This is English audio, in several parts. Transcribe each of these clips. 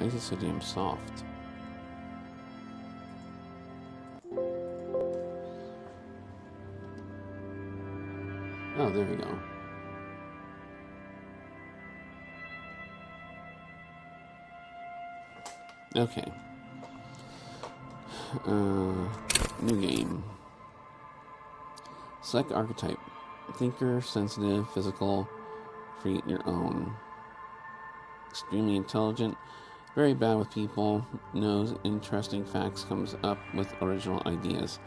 is it so damn soft? Oh, there we go. Okay. New game. Select archetype. Thinker, sensitive, physical. Create your own. Extremely intelligent. Very bad with people. Knows interesting facts. Comes up with original ideas.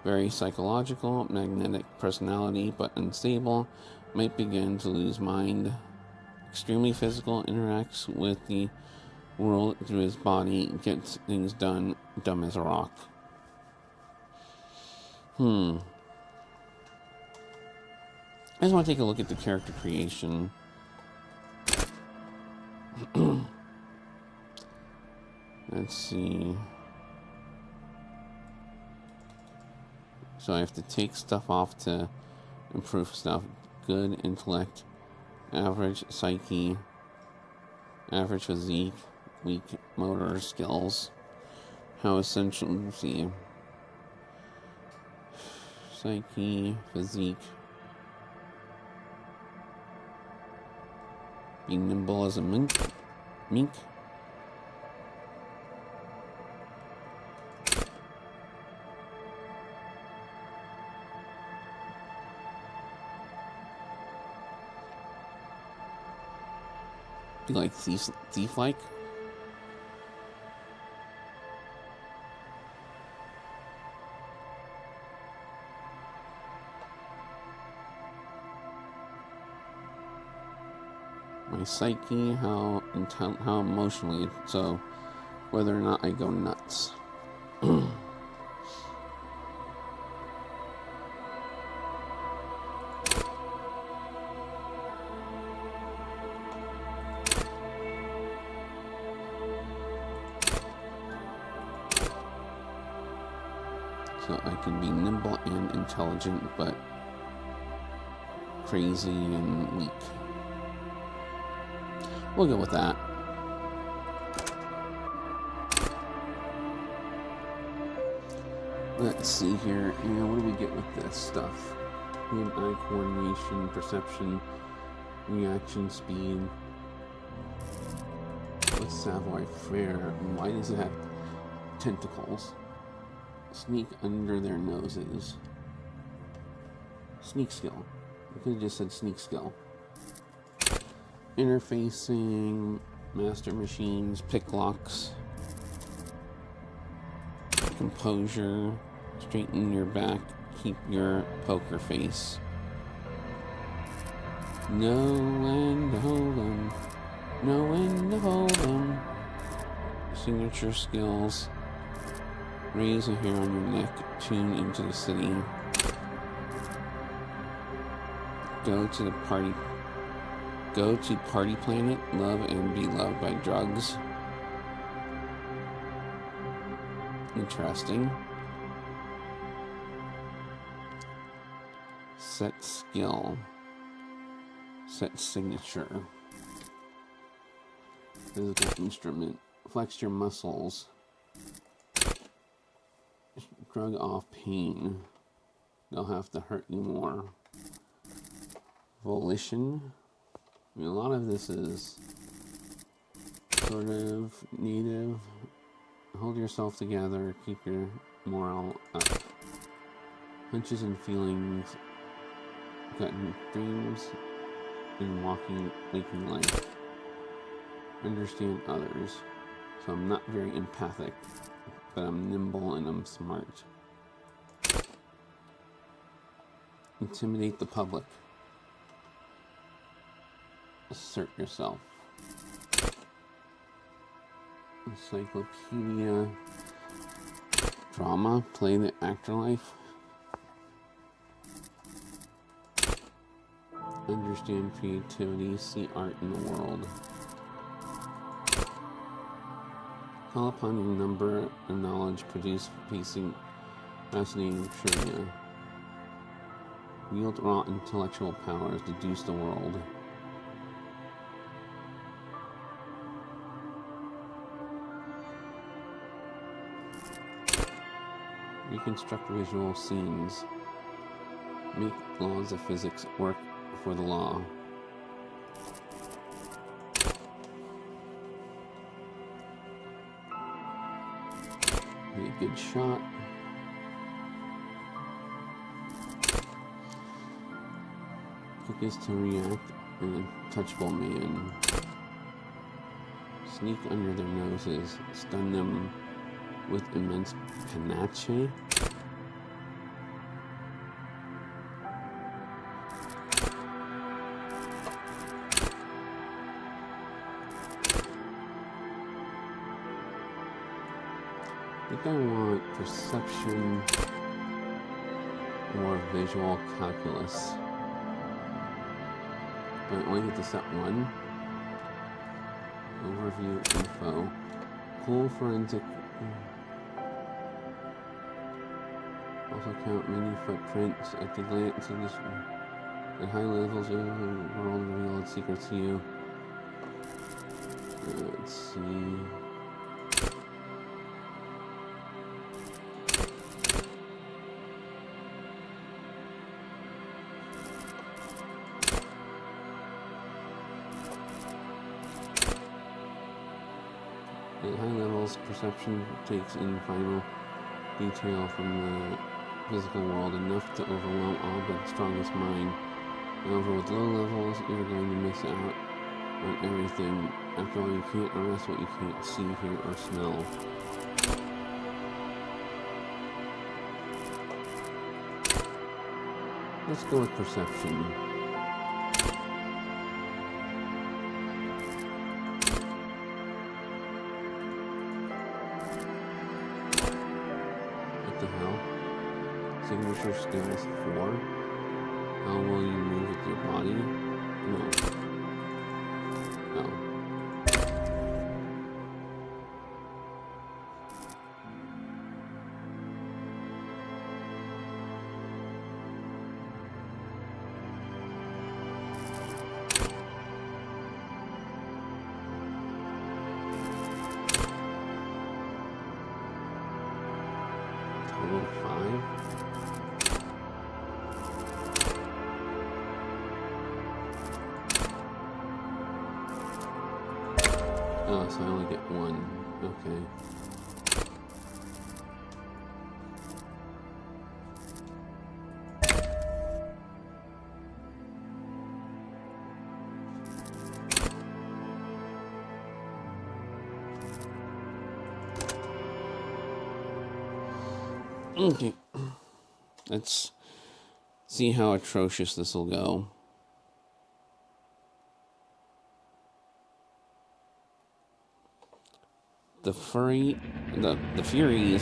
Very psychological. Magnetic personality, but unstable. Might begin to lose mind. Extremely physical. Interacts with the world through his body. Gets things done. Dumb as a rock. I just want to take a look at the character creation. Let's see. So I have to take stuff off to improve stuff. Good intellect, average psyche, average physique, weak motor skills. How essential, let's see. Psyche, physique. Be nimble as a mink. Be like thief-like. My psyche, how emotionally, so whether or not I go nuts. So I can be nimble and intelligent, but crazy and weak. We'll go with that. Let's see here. What do we get with this stuff? Hand-eye coordination, perception, reaction speed. What's Savoy Fair? Why does it have tentacles? Sneak under their noses. Sneak skill. I could have just said sneak skill. Interfacing, master machines, pick locks, composure, straighten your back, keep your poker face. Know when to hold 'em, know when to hold 'em. Signature skills, raise a hair on your neck, tune into the city. Go to party planet, love and be loved by drugs. Interesting. Set skill. Set signature. Physical instrument. Flex your muscles. Drug off pain. They'll have to hurt you more. Volition. I mean, a lot of this is sort of native. Hold yourself together. Keep your morale up. Hunches and feelings. Gut dreams and waking life. Understand others. So I'm not very empathic, but I'm nimble and I'm smart. Intimidate the public. Assert yourself. Encyclopedia. Drama. Play the actor life. Understand creativity. See art in the world. Call upon your number and knowledge. Produce fascinating trivia. Wield raw intellectual powers. Deduce the world. Reconstruct visual scenes. Make laws of physics work for the law. Be a good shot. Focus to react in a touchable man. Sneak under their noses. Stun them with immense panache. I think I want perception or visual calculus. But I only get to set one. Overview info. Cool forensic. Also count many footprints at the glance of this. At high levels of the world revealed secrets to you. Let's see. At high levels, perception takes in final detail from the physical world, enough to overwhelm all but the strongest mind. However, with low levels, you're going to miss out on everything. After all, you can't arrest what you can't see, hear, or smell. Let's go with perception. What the hell? Signature skills 4. How will you move with your body? No. Oh. Total 5. Oh, so I only get 1. Okay. Okay. Let's see how atrocious this will go. The Furies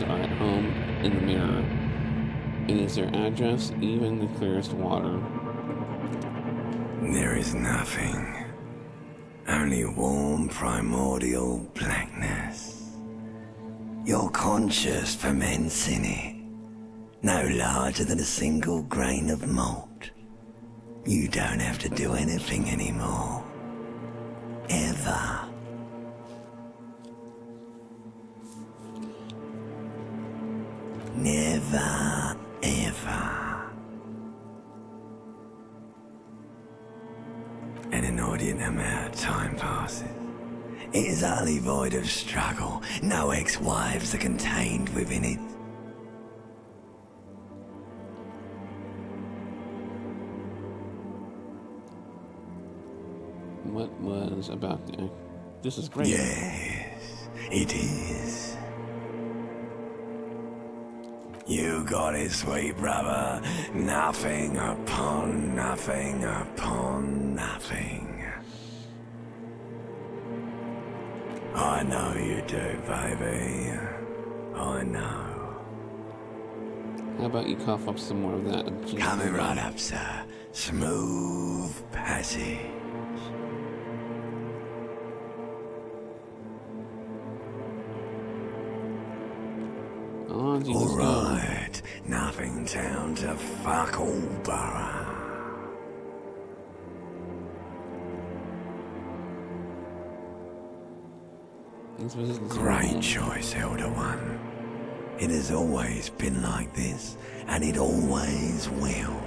are at home in the mirror. It is their address, even the clearest water. There is nothing. Only warm primordial blackness. Your conscious ferments in it. No larger than a single grain of malt. You don't have to do anything anymore. Ever. Never, ever. An inordinate amount of time passes. It is utterly void of struggle. No ex-wives are contained within it. What was about the... This is great. Yes, it is. You got it, sweet brother. Nothing upon nothing upon nothing. I know you do, baby. I know. How about you cough up some more of that? Coming right up, sir. Smooth passage. Oh, Jesus, All right, nothing down to fuck all borough. This was Great choice, Elder One. It has always been like this, and it always will.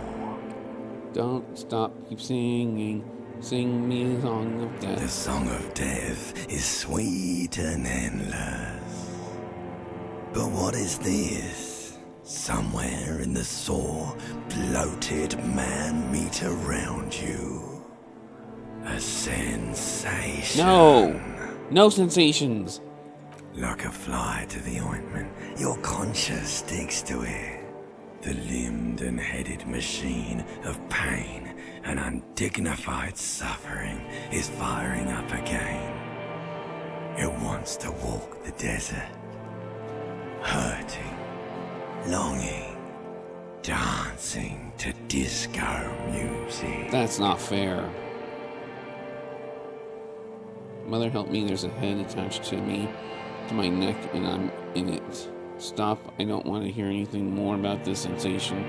Don't stop, keep singing. Sing me a song of The death. song of death is sweet and endless. But what is this? Somewhere in the sore, bloated man-meat around you. A sensation. No! No sensations! Like a fly to the ointment, your conscience sticks to it. The limbed and headed machine of pain and undignified suffering is firing up again. It wants to walk the desert, hurting, longing, dancing to disco music. That's not fair. Mother help me, there's a head attached to me, to my neck, and I'm in it. Stop, I don't want to hear anything more about this sensation.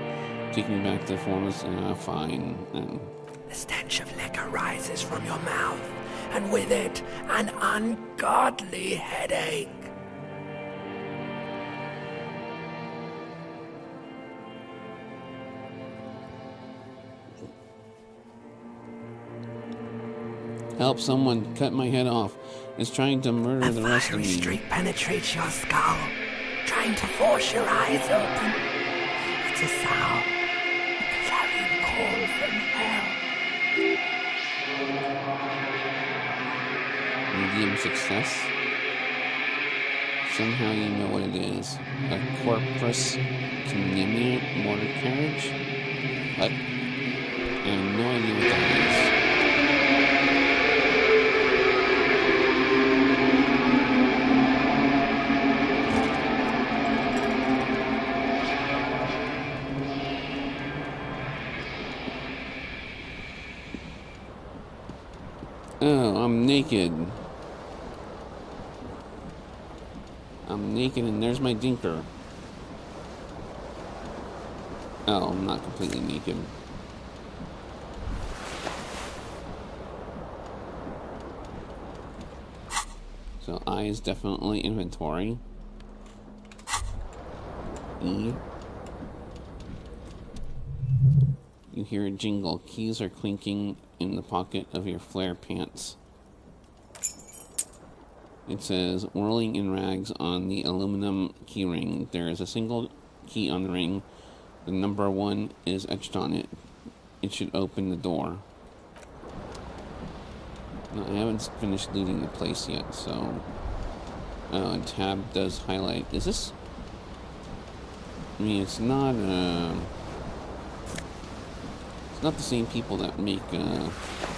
Take me back to the formless, fine. The stench of liquor rises from your mouth, and with it, an ungodly headache. Help someone, cut my head off. It's trying to murder the rest of me. A fiery streak penetrates your skull, trying to force your eyes open. It's a sound, a clarion call from hell. Medium success. Somehow you know what it is. A corpus contaminant mortar carriage? What? I have no idea what that is. Oh, I'm naked. I'm naked and there's my dinker. Oh, I'm not completely naked. So I is definitely inventory. E. You hear a jingle. Keys are clinking in the pocket of your flare pants. It says, whirling in rags on the aluminum key ring. There is a single key on the ring. The number 1 is etched on it. It should open the door. No, I haven't finished looting the place yet, so... Oh, and tab does highlight. Is this... I mean, it's not, It's not the same people that make,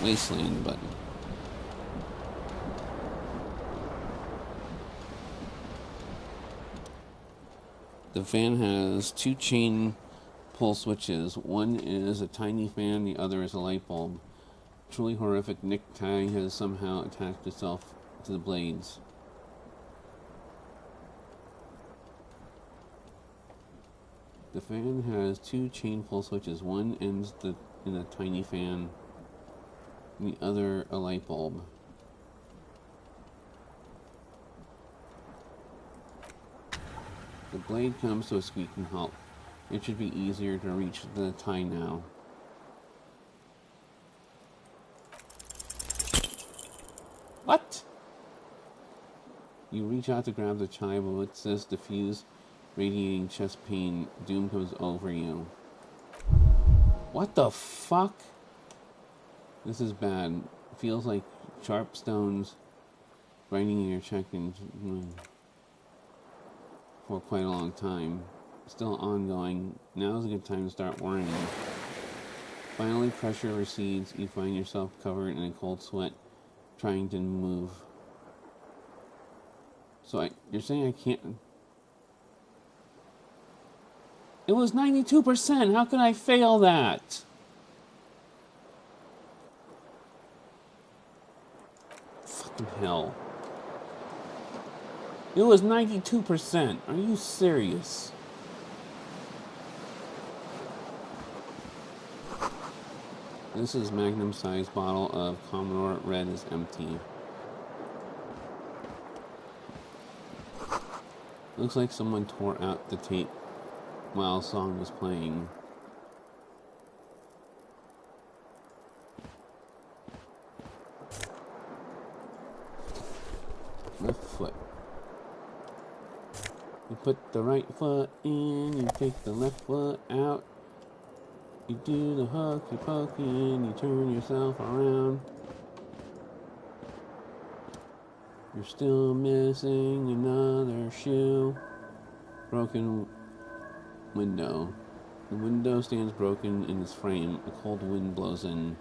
Wasteland, but... The fan has 2 chain pull switches. One is a tiny fan, the other is a light bulb. Truly horrific necktie has somehow attached itself to the blades. The fan has 2 chain pull switches. One ends in a tiny fan, and the other a light bulb. The blade comes to a squeaking halt. It should be easier to reach the tie now. What? You reach out to grab the tie, but it says diffuse, radiating chest pain. Doom comes over you. What the fuck? This is bad. Feels like sharp stones grinding in your cheek for quite a long time. Still ongoing. Now's a good time to start worrying. Finally, pressure recedes. You find yourself covered in a cold sweat, trying to move. So you're saying I can't... It was 92%! How could I fail that? Fucking hell. It was 92%. Are you serious? This is magnum-sized bottle of Commodore. Red is empty. Looks like someone tore out the tape while a song was playing. Left foot. You put the right foot in, you take the left foot out. You do the hokey pokey and you turn yourself around. You're still missing another shoe. Broken window. The window stands broken in its frame. A cold wind blows in.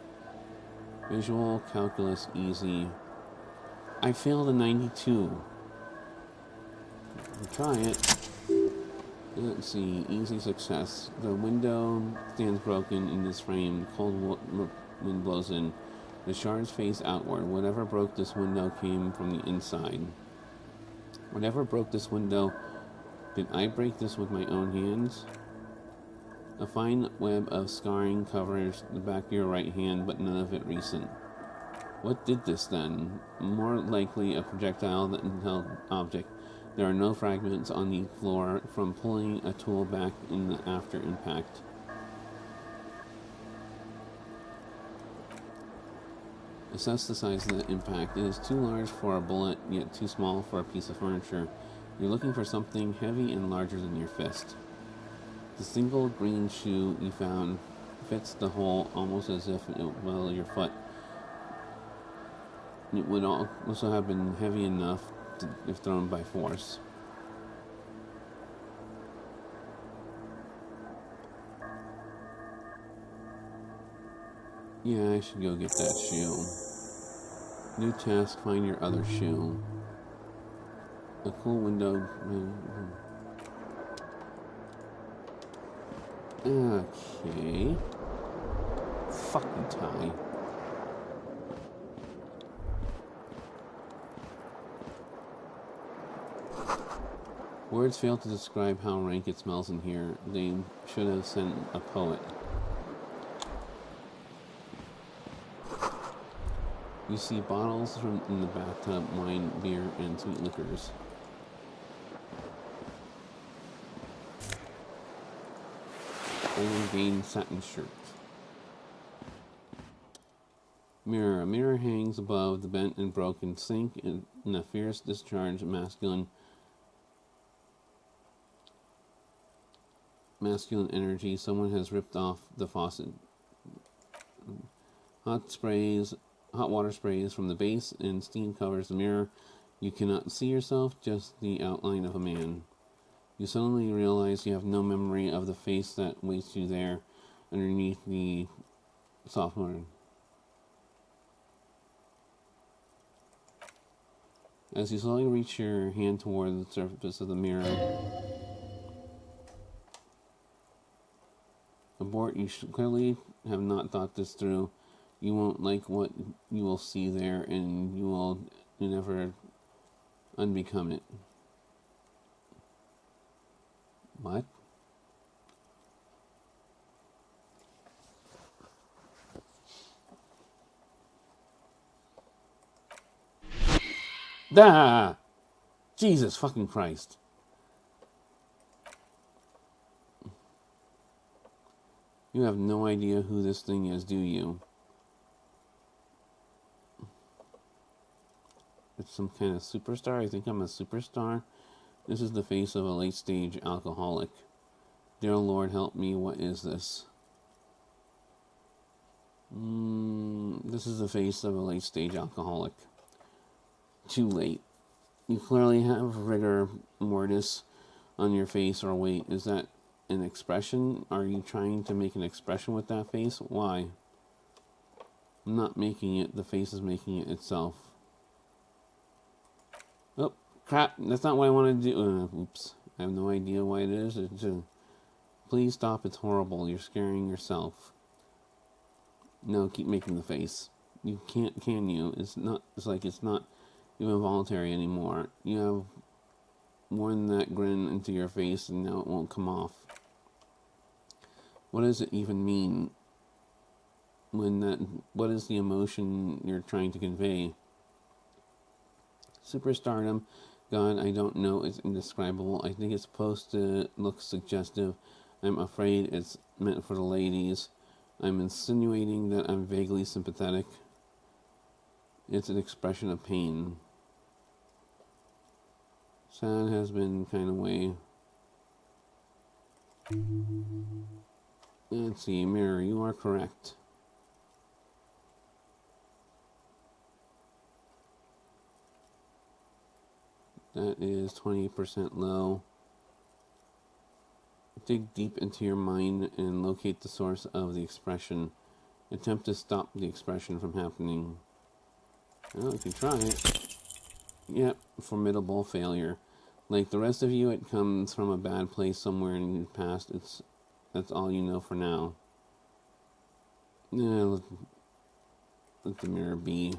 Visual calculus easy. I failed a 92. Try it. Let's see. Easy success. The window stands broken in this frame. Cold wind blows in. The shards face outward. Whatever broke this window came from the inside. Whatever broke this window, did I break this with my own hands? A fine web of scarring covers the back of your right hand, but none of it recent. What did this then? More likely a projectile than a held object. There are no fragments on the floor from pulling a tool back in the after impact. Assess the size of the impact. It is too large for a bullet, yet too small for a piece of furniture. You're looking for something heavy and larger than your fist. The single green shoe you found fits the hole almost as if it were your foot. It would also have been heavy enough if thrown by force. Yeah, I should go get that shoe. New task, find your other shoe. A cool window. Okay. Fucking tie. Words fail to describe how rank it smells in here. They should have sent a poet. You see bottles in the bathtub, wine, beer, and sweet liquors. Golden Gain satin shirt. Mirror. A mirror hangs above the bent and broken sink in a fierce discharge of masculine energy. Someone has ripped off the faucet. Hot water sprays from the base and steam covers the mirror. You cannot see yourself, just the outline of a man. You suddenly realize you have no memory of the face that waits you there underneath the software. As you slowly reach your hand toward the surface of the mirror, abort, you clearly have not thought this through. You won't like what you will see there, and you will never unbecome it. What? Ah! Jesus fucking Christ. You have no idea who this thing is, do you? It's some kind of superstar. I think I'm a superstar. This is the face of a late-stage alcoholic. Dear Lord, help me. What is this? This is the face of a late-stage alcoholic. Too late. You clearly have rigor mortis on your face, or wait, is that an expression? Are you trying to make an expression with that face? Why? I'm not making it. The face is making it itself. Oh, crap. That's not what I wanted to do. Oops. I have no idea why it is. Please stop. It's horrible. You're scaring yourself. No, keep making the face. You can't, can you? It's not even voluntary anymore. You have worn that grin into your face and now it won't come off. What does it even mean? What is the emotion you're trying to convey? Superstardom God, I don't know. It's indescribable. I think it's supposed to look suggestive. I'm afraid it's meant for the ladies. I'm insinuating that I'm vaguely sympathetic. It's an expression of pain. Sad has been kind of way. Let's see, mirror, you are correct. That is 20% low. Dig deep into your mind and locate the source of the expression. Attempt to stop the expression from happening. Well, you can try it. Yep, formidable failure. Like the rest of you, it comes from a bad place somewhere in the past. That's all you know for now. Yeah, let the mirror be.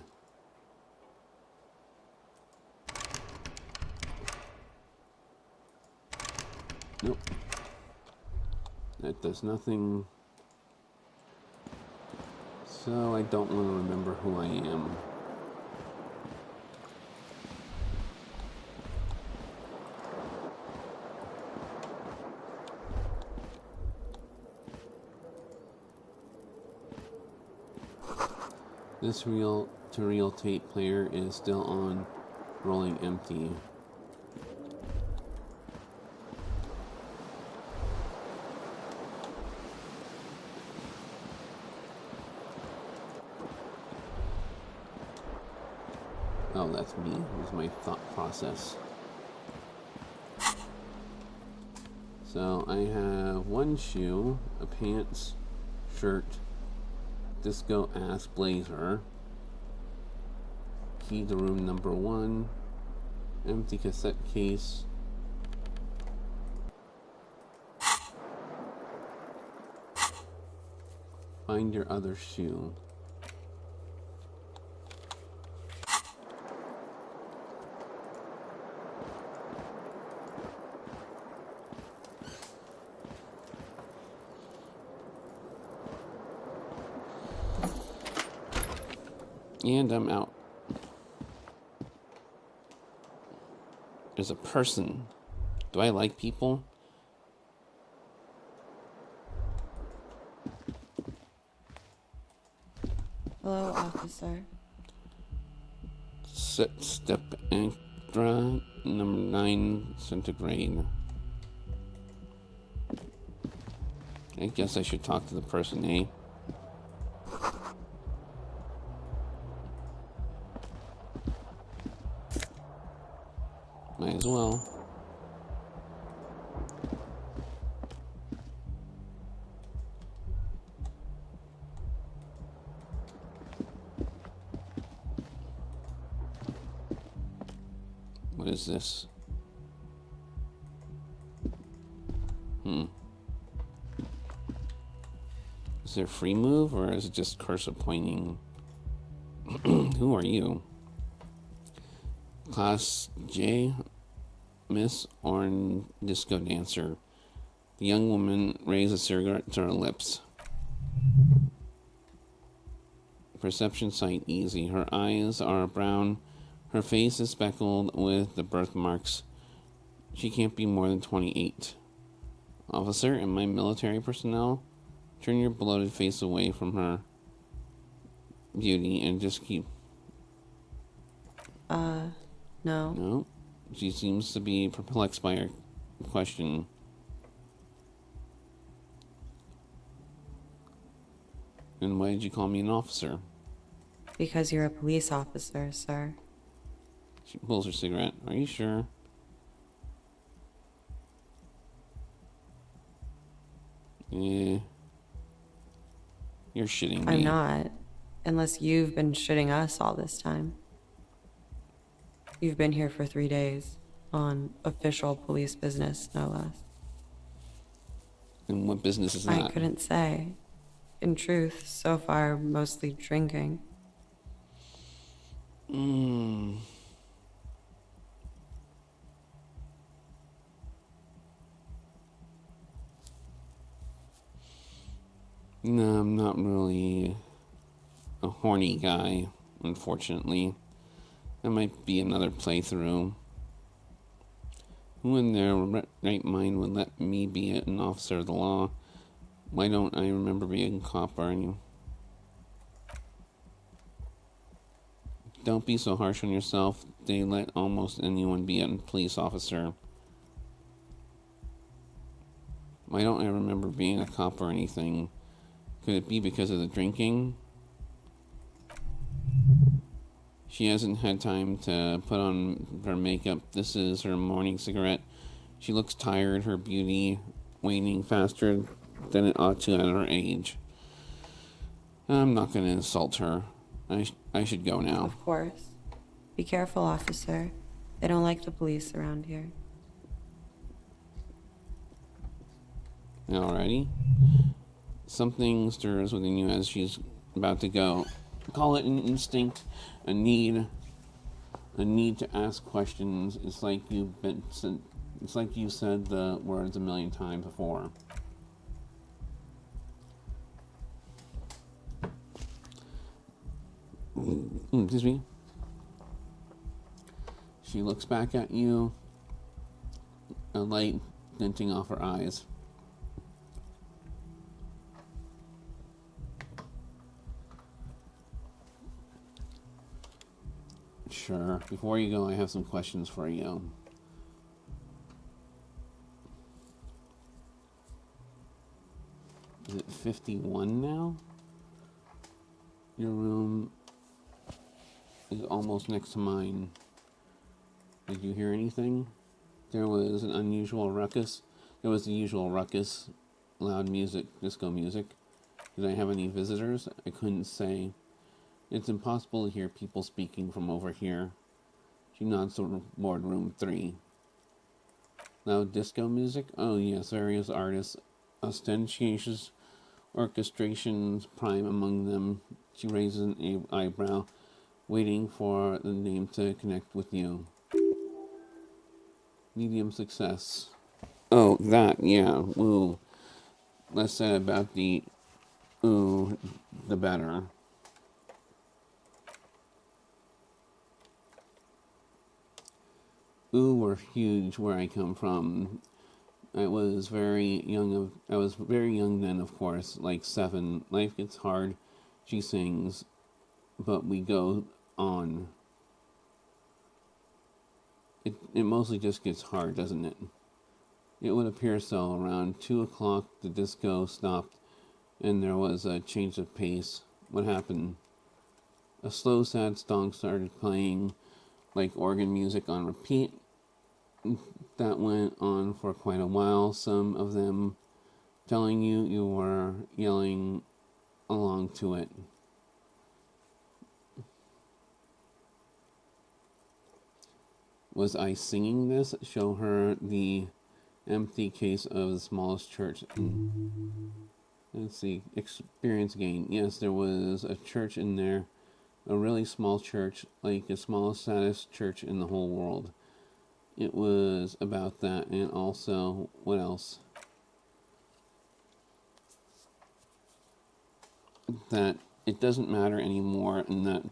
Nope. That does nothing. So I don't want to remember who I am. This reel-to-reel tape player is still on, rolling empty. Oh, that's me. That's my thought process. So I have one shoe, a pants, shirt, disco ass blazer, key to room number 1, empty cassette case, find your other shoe. And I'm out. There's a person. Do I like people? Hello, officer. Step Anctra, number 9 centigrade. I guess I should talk to the person, eh? Might as well. What is this? Is there free move or is it just cursor pointing? Who are you? Class J, Miss Orange Disco Dancer. The young woman raised a cigarette to her lips. Perception sight easy. Her eyes are brown. Her face is speckled with the birthmarks. She can't be more than 28. Officer and my military personnel, turn your bloated face away from her beauty and just keep... No. No. She seems to be perplexed by her question. And why did you call me an officer? Because you're a police officer, sir. She pulls her cigarette. Are you sure? Yeah. You're shitting me. I'm not. Unless you've been shitting us all this time. You've been here for 3 days. On official police business, no less. And what business is that? I couldn't say. In truth, so far, mostly drinking. No, I'm not really a horny guy, unfortunately. That might be another playthrough. Who in their right mind would let me be an officer of the law? Why don't I remember being a cop or any? Don't be so harsh on yourself. They let almost anyone be a police officer. Why don't I remember being a cop or anything? Could it be because of the drinking? She hasn't had time to put on her makeup. This is her morning cigarette. She looks tired, her beauty waning faster than it ought to at her age. I'm not going to insult her. I should go now. Of course. Be careful, officer. They don't like the police around here. Alrighty. Something stirs within you as she's about to go. Call it an instinct, a need to ask questions. It's like you said the words a million times before. Excuse me. She looks back at you, a light glinting off her eyes. Sure. Before you go, I have some questions for you. Is it 51 now? Your room is almost next to mine. Did you hear anything? There was an unusual ruckus. There was the usual ruckus, loud music, disco music. Did I have any visitors? I couldn't say. It's impossible to hear people speaking from over here. She nods toward room 3. Loud disco music? Oh yes, various artists. Ostentatious orchestrations prime among them. She raises an eyebrow, waiting for the name to connect with you. Medium success. Oh, that, yeah, ooh. Less said about the ooh, the better. Ooh were huge where I come from. I was very young then, of course, like 7. Life gets hard, she sings, but we go on. It mostly just gets hard, doesn't it? It would appear so. Around 2 o'clock, the disco stopped, and there was a change of pace. What happened? A slow, sad song started playing, like organ music on repeat. That went on for quite a while, some of them telling you were yelling along to it. Was I singing this? Show her the empty case of the smallest church. Let's see. Experience gain. Yes, there was a church in there. A really small church, like the smallest, saddest church in the whole world. It was about that, and also, what else? That it doesn't matter anymore, and that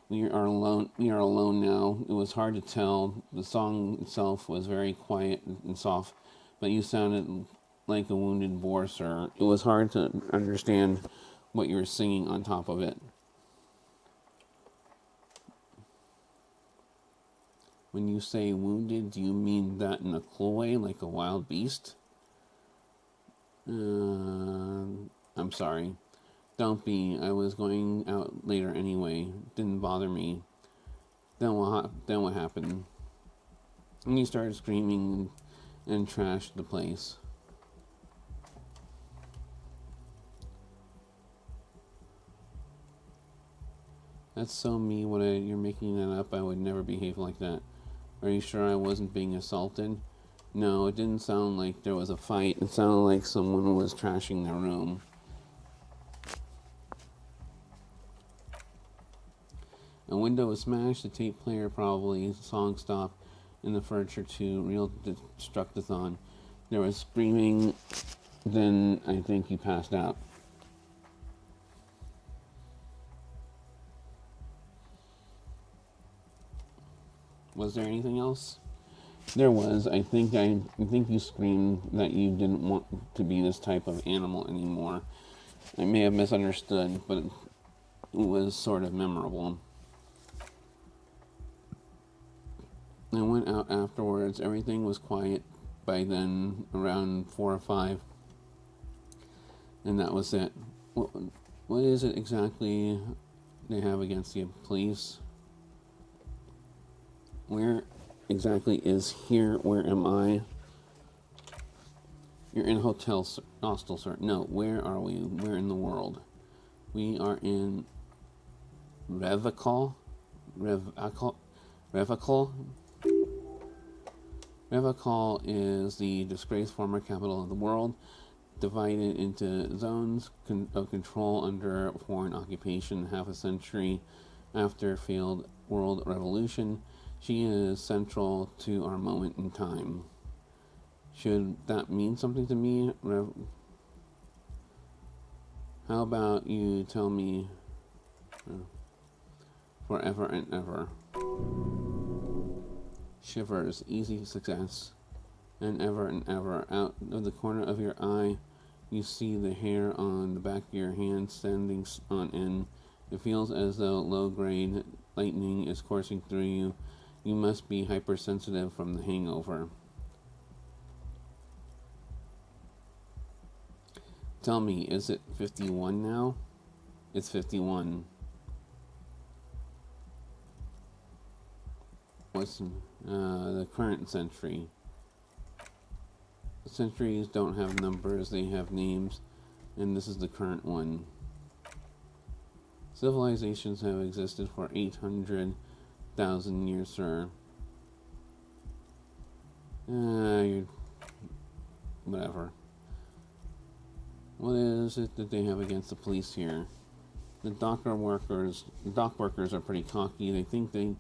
we are alone now. It was hard to tell. The song itself was very quiet and soft, but you sounded like a wounded boar, sir. It was hard to understand what you were singing on top of it. When you say wounded, do you mean that in a cruel way, like a wild beast? I'm sorry. Don't be. I was going out later anyway. Didn't bother me. Then what happened? And you started screaming and trashed the place. That's so me. You're making that up. I would never behave like that. Are you sure I wasn't being assaulted? No, it didn't sound like there was a fight. It sounded like someone was trashing their room. A window was smashed, the tape player probably, song stopped, and the furniture too. Real destructathon. There was screaming, then I think you passed out. Was there anything else? There was. I think you screamed that you didn't want to be this type of animal anymore. I may have misunderstood, but it was sort of memorable. I went out afterwards. Everything was quiet by then, around 4 or 5. And that was it. What is it exactly they have against the police? Where exactly is here? Where am I? You're in a hostel, sir. No, where are we? Where in the world? We are in Revachol. Revachol is the disgraced former capital of the world, divided into zones of control under foreign occupation half a century after failed world revolution. She is central to our moment in time. Should that mean something to me? How about you tell me forever and ever? Shivers, easy success, and ever. Out of the corner of your eye, you see the hair on the back of your hand standing on end. It feels as though low-grade lightning is coursing through you. You must be hypersensitive from the hangover. Tell me, is it 51 now? It's 51. What's the current century? The centuries don't have numbers, they have names, and this is the current one. Civilizations have existed for 800,000 years, sir. Whatever. What is it that they have against the police here? The dock workers are pretty cocky. They think they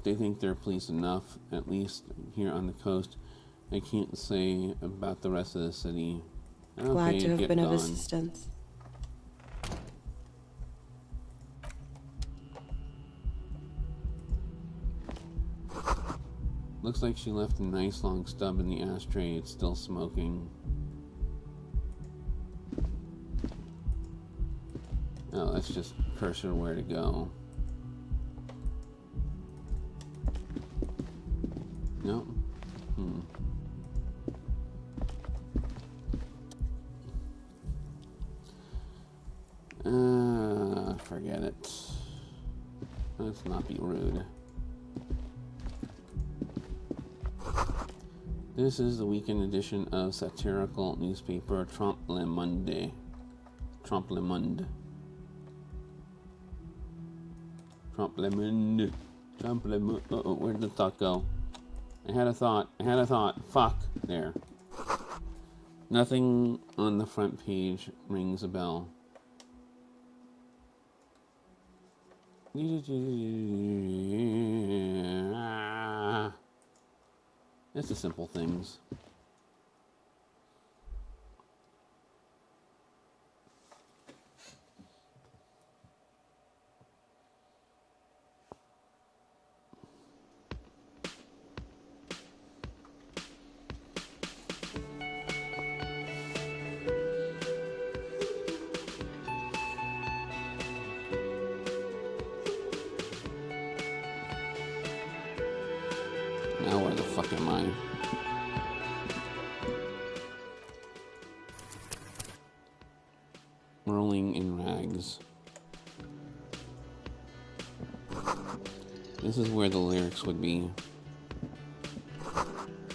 think they're police enough, at least here on the coast. I can't say about the rest of the city. Okay, glad to have been of gone. assistance. Looks like she left a nice long stub in the ashtray. It's still smoking. Oh, let's just cursor where to go. Nope. Forget it. Let's not be rude. This is the weekend edition of satirical newspaper Trompe le Monde. Trompe le Monde. Trompe le Monde. Trompe le Monde. Uh-oh, where did the thought go? I had a thought. Fuck. There. Nothing on the front page rings a bell. It's the simple things. Now where the fuck am I? Rolling in rags. This is where the lyrics would be.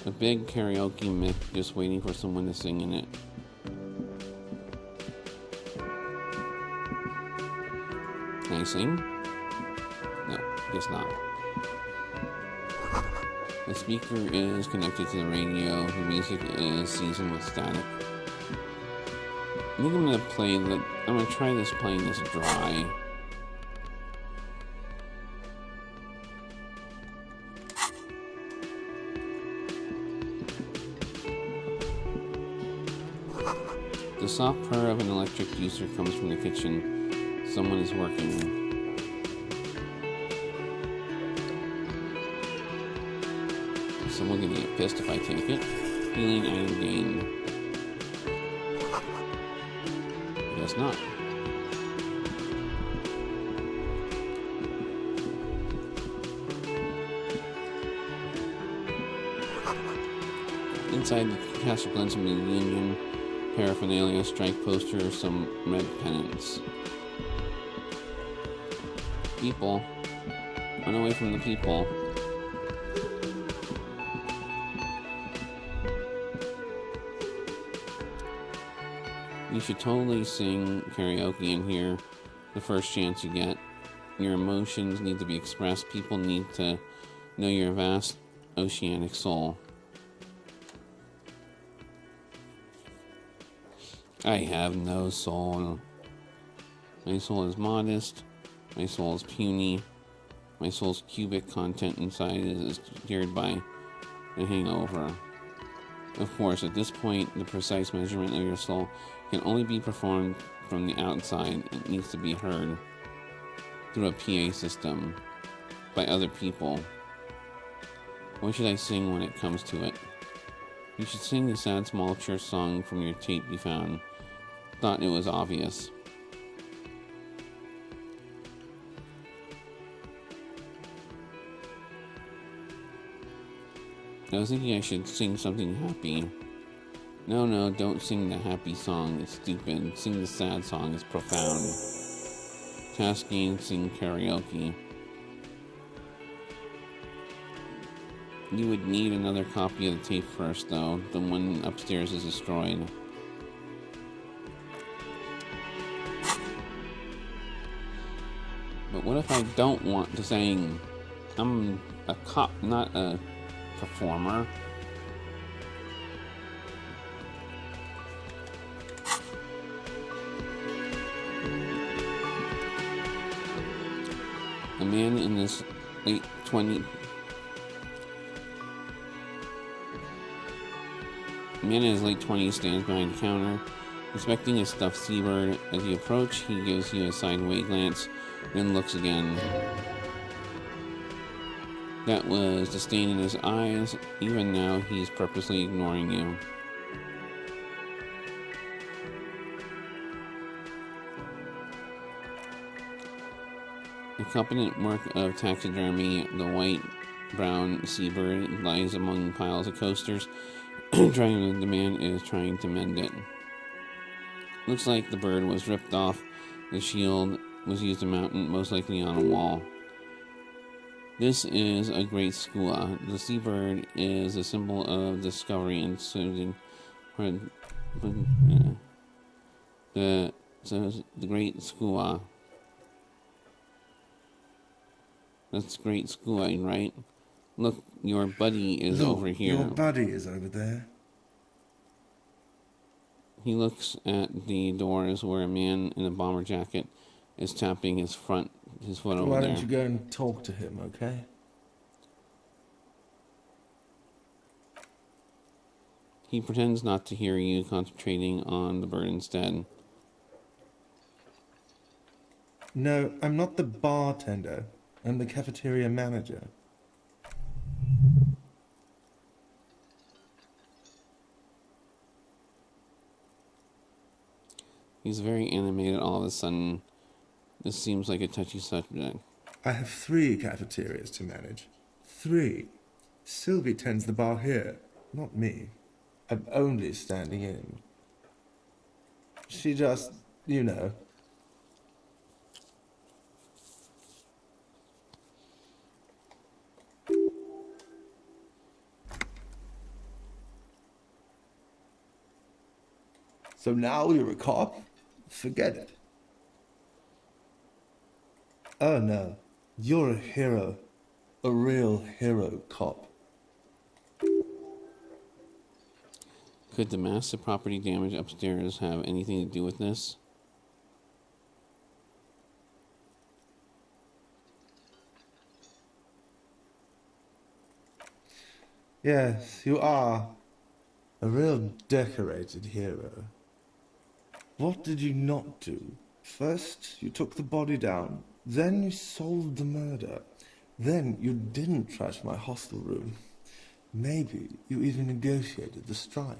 A big karaoke mic just waiting for someone to sing in it. Can I sing? No, guess not. The speaker is connected to the radio. The music is seasoned with static. I think I'm gonna try this playing this dry. The soft purr of an electric juicer comes from the kitchen. Someone is working. someone gonna get pissed if I take it. Healing item gain. I guess not. Inside the castle glens of the Union paraphernalia, strike posters, some red pennants. People. Run away from the people. You should totally sing karaoke in here the first chance you get. Your emotions need to be expressed. People need to know your vast oceanic soul. I have no soul. My soul is modest. My soul is puny. My soul's cubic content inside is steered by the hangover. Of course, at this point, the precise measurement of your soul can only be performed from the outside. It needs to be heard through a PA system by other people. What should I sing when it comes to it? You should sing the sad small church song from your tape you found. Thought it was obvious. I was thinking I should sing something happy. No, don't sing the happy song. It's stupid. Sing the sad song. It's profound. Task gain, sing karaoke. You would need another copy of the tape first, though. The one upstairs is destroyed. But what if I don't want to sing? I'm a cop, not a performer. A man in his late 20s. A man in his late 20s stands behind the counter, inspecting a stuffed seabird. As you approach, he gives you a sideway glance, then looks again. That was disdain in his eyes. Even now, he's purposely ignoring you. The competent work of taxidermy, the white-brown seabird lies among piles of coasters. The man is trying to mend it. Looks like the bird was ripped off. The shield was used to mount it, most likely on a wall. This is a great skua. The seabird is a symbol of discovery and soothing. The great skua. That's great skua, right? Look, your buddy is over here. Your buddy is over there. He looks at the doors where a man in a bomber jacket is tapping his foot over there. Why don't you go and talk to him, okay? He pretends not to hear you, concentrating on the bird instead. No, I'm not the bartender. I'm the cafeteria manager. He's very animated all of a sudden. This seems like a touchy subject. I have 3 cafeterias to manage. 3. Sylvie tends the bar here, not me. I'm only standing in. She just, you know. So now you're a cop? Forget it. Oh no, you're a hero. A real hero cop. Could the massive property damage upstairs have anything to do with this? Yes, you are. A real decorated hero. What did you not do? First, you took the body down. Then you solved the murder. Then you didn't trash my hostel room. Maybe you even negotiated the strike.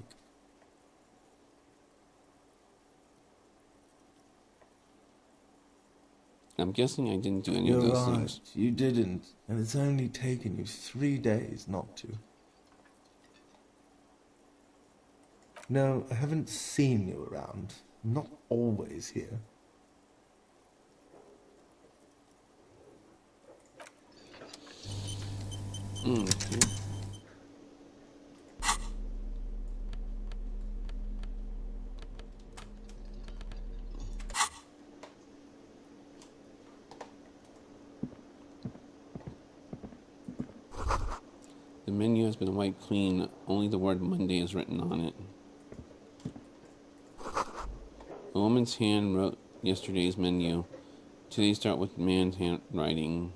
I'm guessing I didn't do any You're of those right, things. you didn't, and it's only taken you 3 days not to. No, I haven't seen you around. I'm not always here. Okay. The menu has been wiped clean. Only the word Monday is written on it. A woman's hand wrote yesterday's menu. Today start with man's handwriting.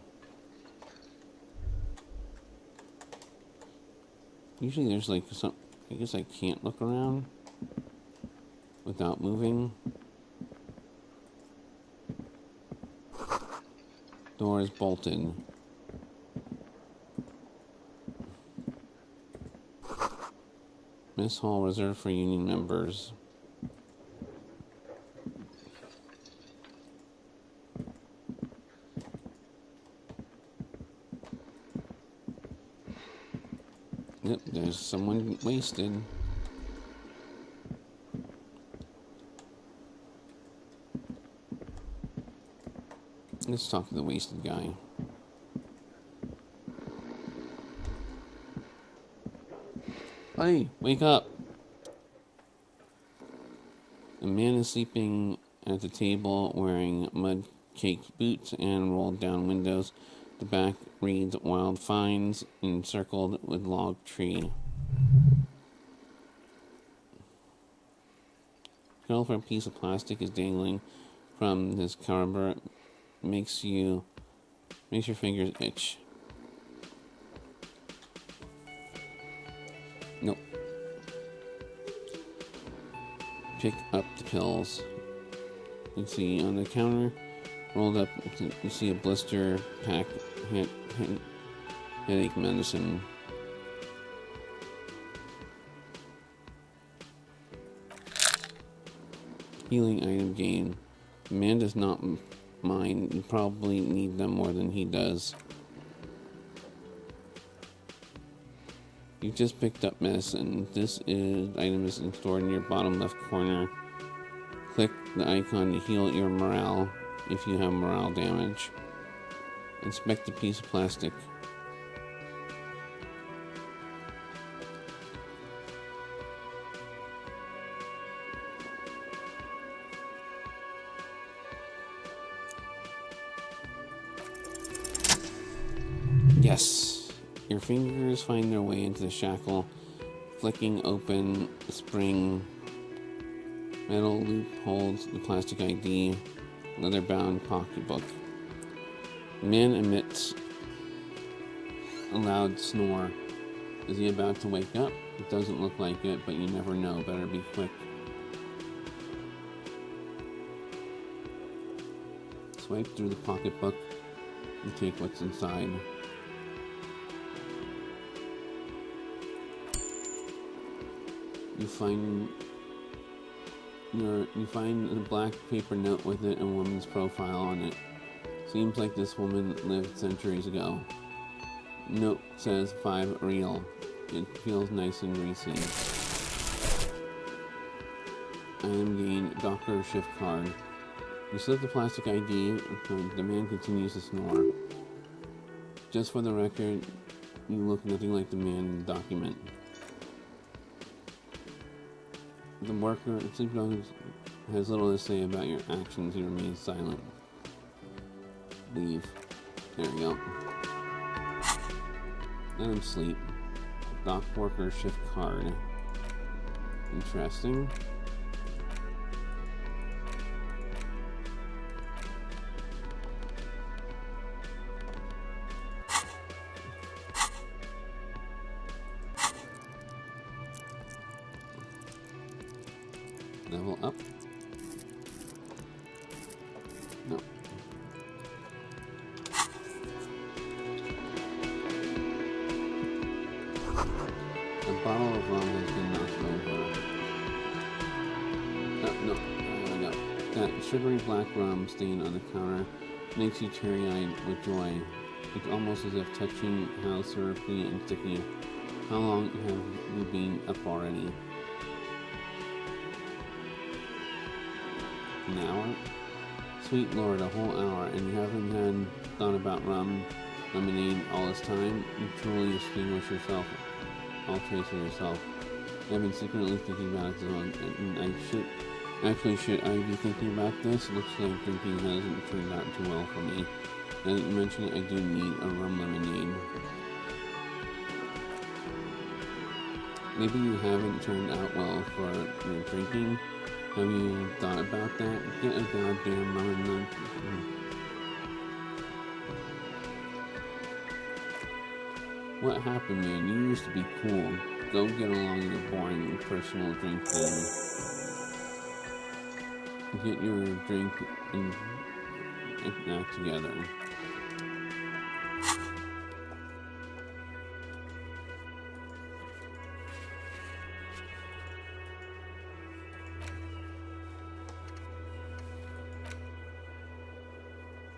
Usually there's like some... I guess I can't look around without moving. Door is bolted. Mess hall reserved for union members. Yep, there's someone wasted. Let's talk to the wasted guy. Hey, wake up! A man is sleeping at the table wearing mud-caked boots and rolled down windows. The back reads Wild Finds encircled with log tree. Colorful piece of plastic is dangling from this cardboard. Makes your fingers itch. Nope. Pick up the pills. You see on the counter, rolled up, you see a blister pack, headache medicine. Healing item gain. The man does not mind. You probably need them more than he does. You just picked up medicine. This item is stored in your bottom left corner. Click the icon to heal your morale if you have morale damage. Inspect the piece of plastic. Yes. Your fingers find their way into the shackle, flicking open the spring. Metal loop holds the plastic ID, leather-bound pocketbook. The man emits a loud snore. Is he about to wake up? It doesn't look like it, but you never know. Better be quick. Swipe through the pocketbook and take what's inside. You find a black paper note with it and a woman's profile on it. Seems like this woman lived centuries ago. Note says 5 real. It feels nice and greasy. Item gain, doctor shift card. You slip the plastic ID, the man continues to snore. Just for the record, you look nothing like the man in the document. The worker, sleepwalker, has little to say about your actions. He remains silent. Leave. There we go. Let him sleep. Dock worker shift card. Interesting. Level up. No. No, no. That sugary black rum stain on the counter makes you teary-eyed with joy. It's almost as if touching how syrupy and sticky. How long have you been up already? An hour? Sweet Lord, a whole hour, and you haven't had thought about rum, lemonade all this time? You truly distinguish yourself, all trace of yourself. I've been secretly thinking about it, and should I be thinking about this? Looks like drinking hasn't turned out too well for me. Now that you mention it, I do need a rum lemonade. Maybe you haven't turned out well for your drinking. Have you thought about that? Get a goddamn rum and What happened, man? You used to be cool. Go get along your boring personal drink then. Get your drink and act together.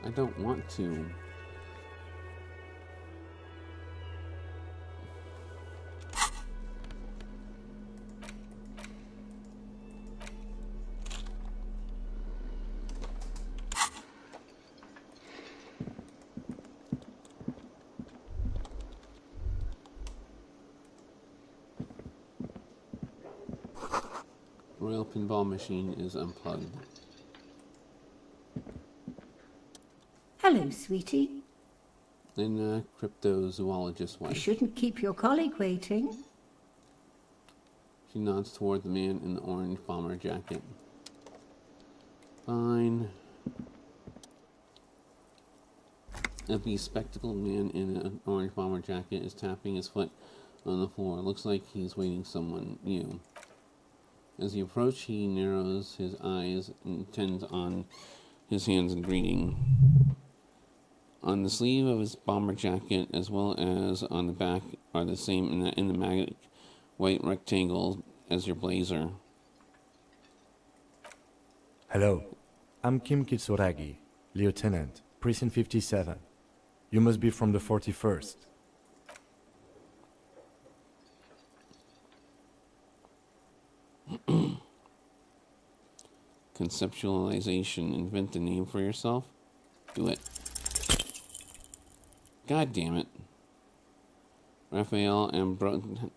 I don't want to. Royal pinball machine is unplugged. Hello, sweetie. In a cryptozoologist's You wife. shouldn't keep your colleague waiting. She nods toward the man in the orange bomber jacket. Fine. A bespectacled man in an orange bomber jacket is tapping his foot on the floor. Looks like he's waiting someone, you. As you approach, he narrows his eyes and tends on his hands in greeting. On the sleeve of his bomber jacket, as well as on the back, are the same enigmatic white rectangle as your blazer. Hello, I'm Kim Kitsuragi, Lieutenant, Precinct 57. You must be from the 41st. Conceptualization. Invent a name for yourself? Do it. God damn it. Raphael Ambro...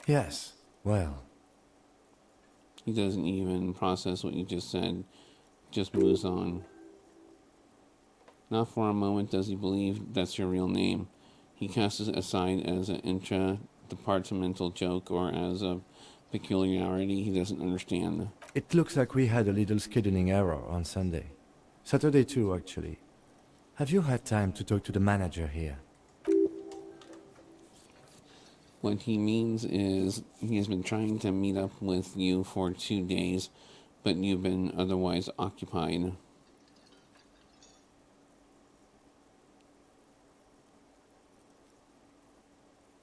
Yes, well, He doesn't even process what you just said. Just moves on. Not for a moment does he believe that's your real name. He casts it aside as an intra-departmental joke or as a peculiarity he doesn't understand. it looks like we had a little scheduling error on Sunday. Saturday too, actually. Have you had time to talk to the manager here? What he means is he has been trying to meet up with you for 2 days, but you've been otherwise occupied.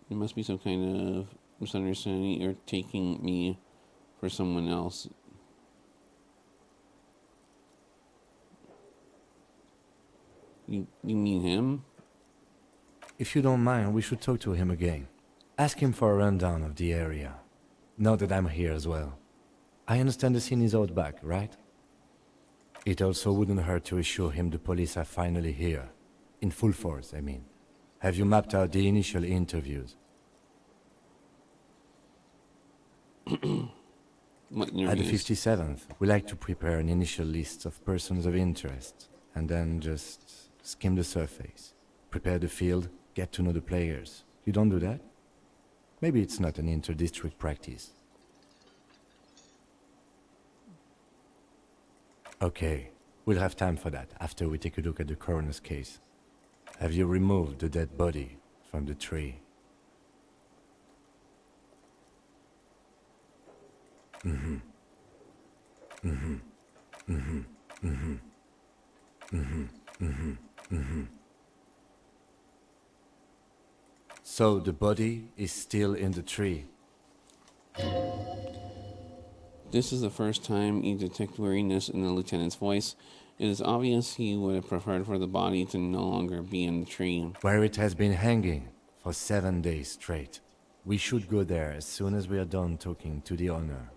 There must be some kind of misunderstanding. You're taking me for someone else. You mean him? If you don't mind, we should talk to him again. Ask him for a rundown of the area. Now that I'm here as well. I understand the scene is out back, right? It also wouldn't hurt to assure him the police are finally here. In full force, I mean. Have you mapped out the initial interviews? What At the interviews? 57th, we like to prepare an initial list of persons of interest, and then just skim the surface. Prepare the field, get to know the players. You don't do that? Maybe it's not an inter-district practice. Okay, we'll have time for that after we take a look at the coroner's case. Have you removed the dead body from the tree? So the body is still in the tree. This is the first time you detect weariness in the lieutenant's voice. It is obvious he would have preferred for the body to no longer be in the tree. Where it has been hanging for 7 days straight. We should go there as soon as we are done talking to the owner.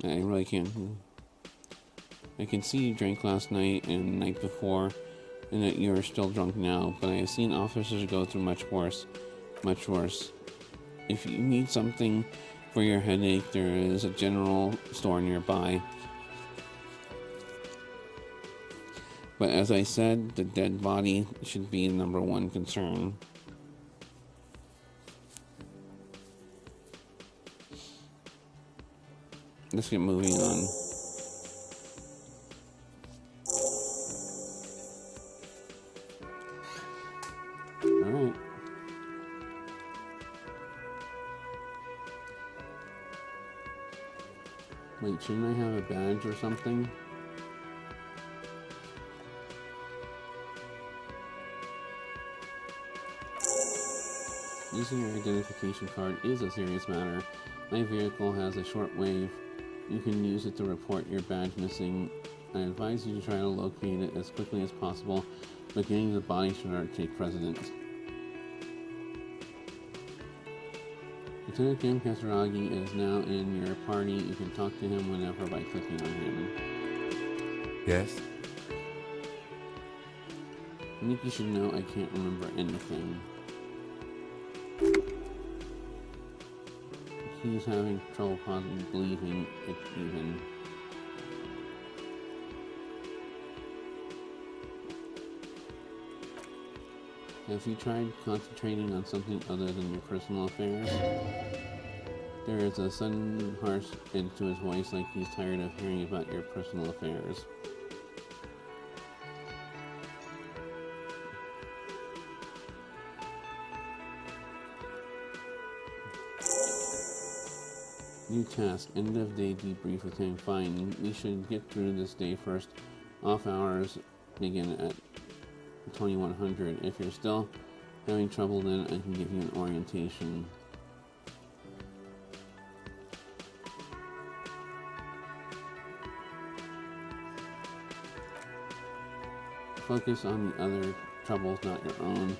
I really can't. I can see you drank last night and the night before, and that you are still drunk now, but I have seen officers go through much worse. Much worse. If you need something for your headache, there is a general store nearby. But as I said, the dead body should be the number one concern. Let's get moving on. Alright. Wait, shouldn't I have a badge or something? Using your identification card is a serious matter. My vehicle has a short wave. You can use it to report your badge missing. I advise you to try to locate it as quickly as possible, but getting the body should not take precedence. Lieutenant Dan Kasaragi is now in your party. You can talk to him whenever by clicking on him. Yes? I think you should know I can't remember anything. He's having trouble believing it even. Have you tried concentrating on something other than your personal affairs? There is a sudden harsh edge to his voice, like he's tired of hearing about your personal affairs. New task, end of day debrief with him. Fine, we should get through this day first. Off hours begin at 2100. If you're still having trouble, then I can give you an orientation. Focus on the other troubles, not your own.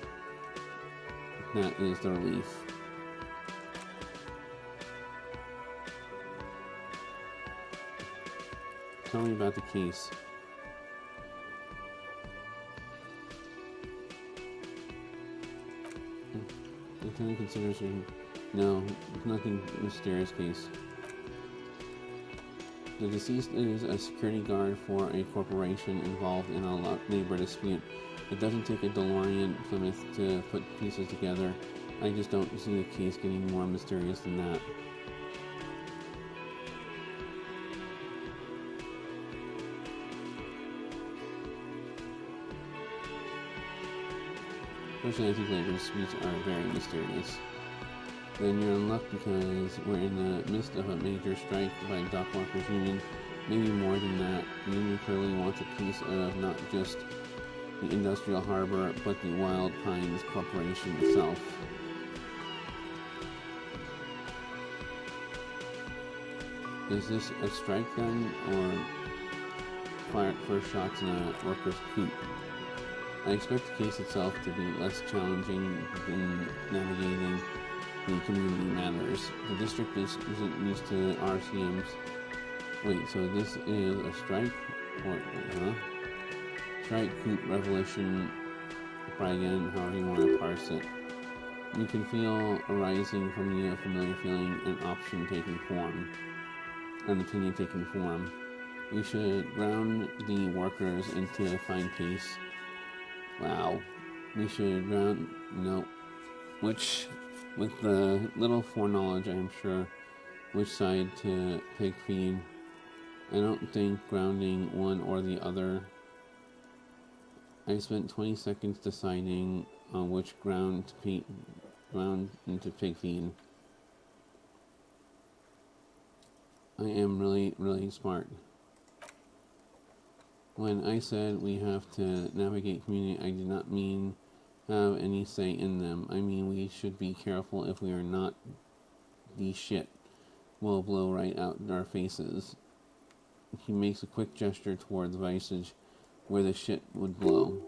That is the relief. Tell me about the case. Lieutenant considers you. No, nothing mysterious case. The deceased is a security guard for a corporation involved in a labor dispute. It doesn't take a DeLorean Plymouth to put pieces together. I just don't see the case getting more mysterious than that. Personally, I think labor disputes are very mysterious. Then you're in luck because we're in the midst of a major strike by the dock workers union. Maybe more than that. The union clearly wants a piece of not just the industrial harbor, but the Wild Pines Corporation itself. Is this a strike then, or fire first shots in a workers' coup? I expect the case itself to be less challenging than navigating the community matters. The district isn't used to RCMs. Wait, so this is a strike? Or, strike, coup, revolution, again, however you want to parse it. You can feel arising from you a familiar feeling, an option taking form, an opinion taking form. We should ground the workers into a fine pace. Wow. We should ground, which, with the little foreknowledge, I'm sure, which side to pig feed. I don't think grounding one or the other. I spent 20 seconds deciding on which ground into pig feed. I am really, really smart. When I said we have to navigate community, I did not mean have any say in them. I mean we should be careful. If we are not, the shit will blow right out in our faces. He makes a quick gesture towards Visage, where the shit would blow.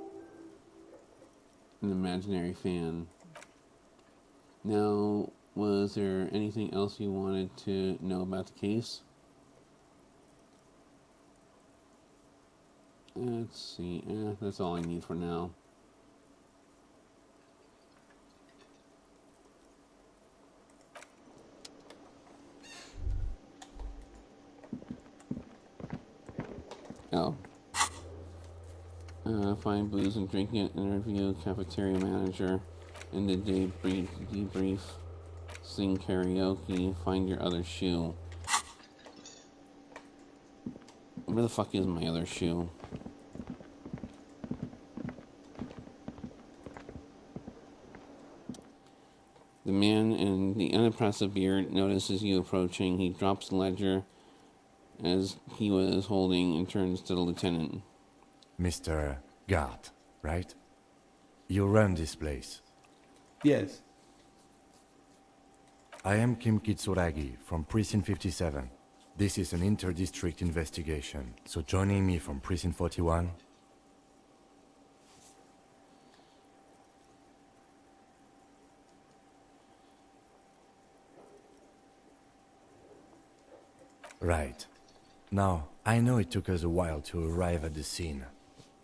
An imaginary fan. Now, was there anything else you wanted to know about the case? Let's see. That's all I need for now. Oh. Find booze and drinking it, interview cafeteria manager, and the debrief, sing karaoke, find your other shoe. Where the fuck is my other shoe? The man in the unimpressive beard notices you approaching. He drops the ledger as he was holding and turns to the lieutenant. Mr. Gart, right? You run this place. Yes. I am Kim Kitsuragi from Precinct 57. This is an inter-district investigation, so joining me from Precinct 41... Right. Now, I know it took us a while to arrive at the scene.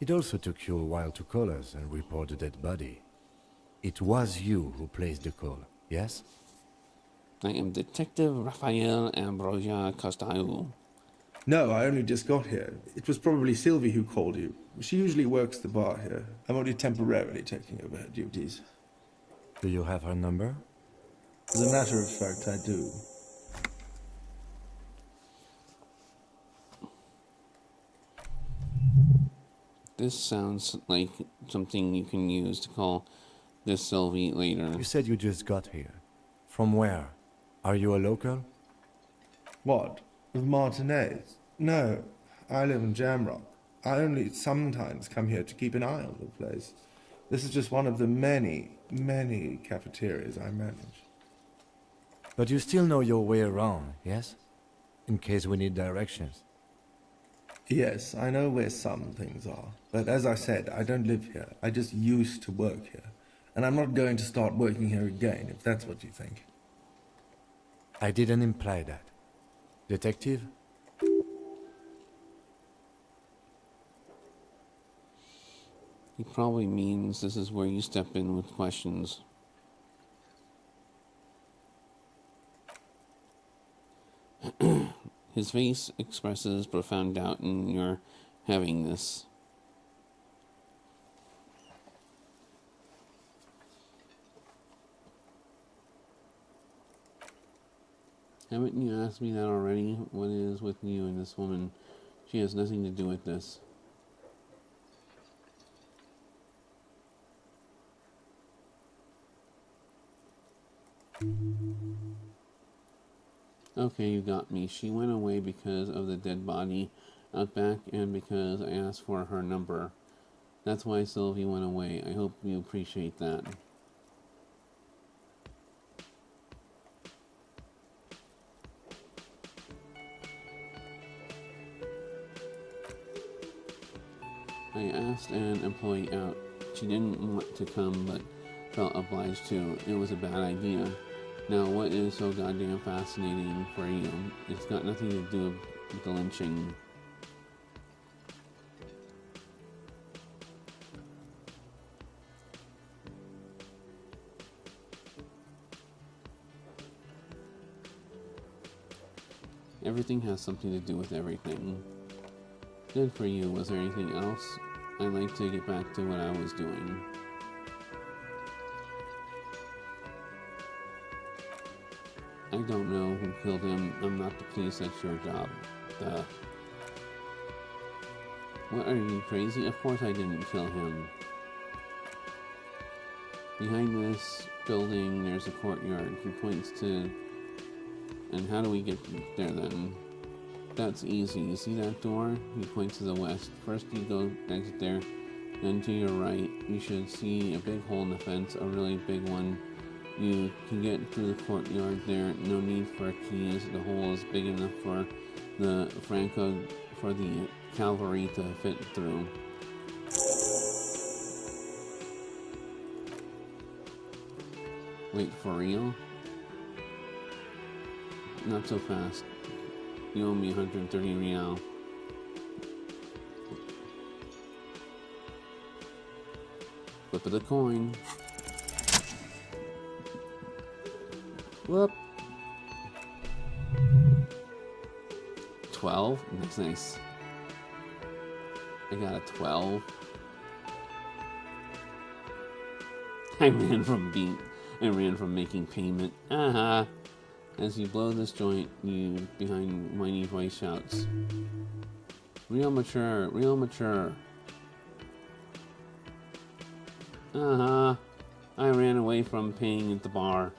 It also took you a while to call us and report the dead body. It was you who placed the call, yes? I am Detective Rafael Ambrosia Costaú. No, I only just got here. It was probably Sylvie who called you. She usually works the bar here. I'm only temporarily taking over her duties. Do you have her number? As a matter of fact, I do. This sounds like something you can use to call this Sylvie later. You said you just got here. From where? Are you a local? What? Of Martinez? No, I live in Jamrock. I only sometimes come here to keep an eye on the place. This is just one of the many, many cafeterias I manage. But you still know your way around, yes? In case we need directions. Yes, I know where some things are. But as I said, I don't live here. I just used to work here. And I'm not going to start working here again, if that's what you think. I didn't imply that. Detective? He probably means this is where you step in with questions. His face expresses profound doubt in your having this. Haven't you asked me that already? What is with you and this woman? She has nothing to do with this. Okay, you got me. She went away because of the dead body out back and because I asked for her number. That's why Sylvie went away. I hope you appreciate that. I asked an employee out. She didn't want to come but felt obliged to. It was a bad idea. Now, what is so goddamn fascinating for you? It's got nothing to do with the lynching. Everything has something to do with everything. Good for you. Was there anything else? I'd like to get back to what I was doing. I don't know who killed him. I'm not the police. That's your job. Duh. What, are you crazy? Of course I didn't kill him. Behind this building, there's a courtyard. He points to... And how do we get there then? That's easy. You see that door? He points to the west. First you go exit there, then to your right, you should see a big hole in the fence, a really big one. You can get through the courtyard there. No need for a key, as the hole is big enough for the cavalry to fit through. Wait, for real? Not so fast. You owe me 130 real. Flip of the coin. Whoop. 12? That's nice. I got a 12. I ran from making payment. Aha! As you blow this joint, you behind whiny voice shouts, real mature, real mature. I ran away from paying at the bar.